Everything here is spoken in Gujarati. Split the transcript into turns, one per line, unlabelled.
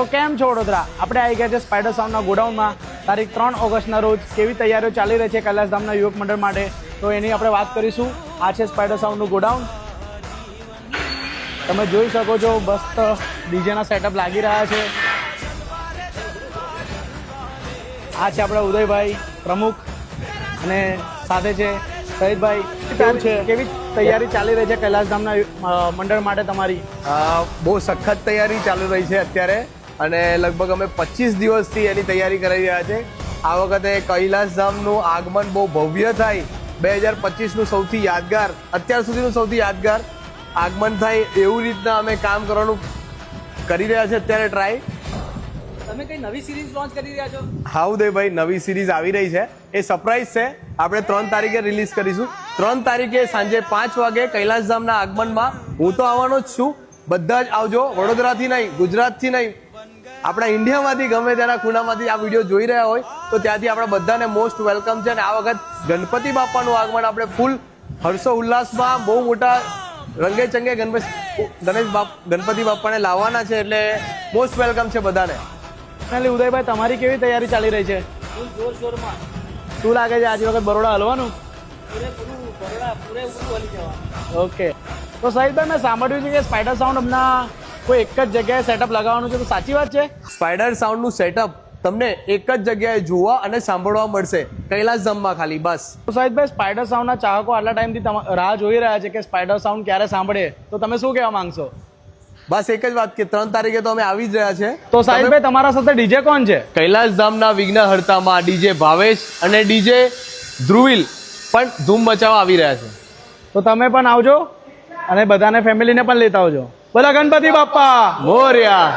તો કેમ છો વડોદરા? આપણે આવી ગયા છે સ્પાઈડર સાઉન્ડના ગોડાઉનમાં તારીખ 3 ઓગસ્ટના રોજ કેવી તૈયારીઓ ચાલી રહી છે કૈલાસધામના યુવક મંડળ માટે, તો એની આપણે વાત કરીશું. આ છે સ્પાઈડર સાઉન્ડનું ગોડાઉન. તમે જોઈ શકો છો મસ્ત ડીજેના સેટઅપ લાગી રહ્યા છે. આ છે આપણા ઉદયભાઈ પ્રમુખ અને સાથે છે સહિતભાઈ. કેવું છે, કેવી તૈયારી ચાલી રહી છે કૈલાસધામના મંડળ માટે તમારી?
બહુ સખત તૈયારી ચાલુ રહી છે અત્યારે, અને લગભગ અમે 25 દિવસથી એની તૈયારી કરી રહ્યા છે. આ વખતે કૈલાસધામનું આગમન બહુ ભવ્ય થાય, 2025નું સૌથી યાદગાર, અત્યાર સુધીનું સૌથી યાદગાર આગમન થાય એવું રીતના અમે કામ કરવાનું કરી રહ્યા છે અત્યારે ટ્રાય.
તમે કઈ નવી સિરીઝ લોન્ચ કરી રહ્યા છો?
હા ઉદયભાઈ, નવી સિરીઝ આવી રહી છે. એ સરપ્રાઈઝ છે. આપણે 3 તારીખે રિલીઝ કરીશું. 3 તારીખે સાંજે 5 વાગે કૈલાસધામના આગમનમાં હું તો આવવાનો જ છું. બધા જ આવજો. વડોદરાથી નહીં, ગુજરાતથી નહીં, આપણા ઇન્ડિયામાંથી ગમે તેના ખૂણામાંથી આ વિડીયો જોઈ રહ્યા હોય તો ત્યાંથી આપણે બધાને મોસ્ટ વેલકમ છે. અને આ વખત ગણપતિ બાપાનું આગમન આપણે ફૂલ હર્ષો ઉલ્લાસમાં બહુ મોટા રંગે ચંગે ગણપતિ બાપાને લાવવાના છે, એટલે મોસ્ટ વેલકમ છે બધાને.
ફાઇનલી ઉદયભાઈ, તમારી કેવી તૈયારી ચાલી રહી છે? શું લાગે છે આજ વખત બરોડા હલવાનું? ઓકે, તો સહિતભાઈ મેં સાંભળ્યું છે કે સ્પાઈડર સાઉન્ડ હમણાં કોઈ એક જ જગ્યાએ સેટઅપ લગાવવાનું છે, તો સાચી વાત છે?
સ્પાઈડર સાઉન્ડનું સેટઅપ તમને એક જ જગ્યાએ જોવા અને સાંભળવા મળશે, કૈલાસધામમાં ખાલી, બસ.
તો સહિતભાઈ, સ્પાઈડર સાઉન્ડના ચાહકો આટલા ટાઈમથી રાહ જોઈ રહ્યા છે કે સ્પાઈડર સાઉન્ડ ક્યારે સાંભળે, તો તમે શું કહેવા માંગશો?
બસ એક જ વાત કે 3 તારીખે તો અમે આવી જ રહ્યા છે.
તો સાહિલભાઈ, તમારા સાથે ડીજે કોણ છે?
કૈલાસધામના વિઘ્નહર્તામાં ડીજે ભાવેશ અને ડીજે ધ્રુવિલ પણ ધૂમ મચાવવા આવી રહ્યા છે.
તો તમે પણ આવજો અને બધાને ફેમિલીને પણ લેતા આવજો. બોલો ગણપતિ બાપ્પા
મોરયા.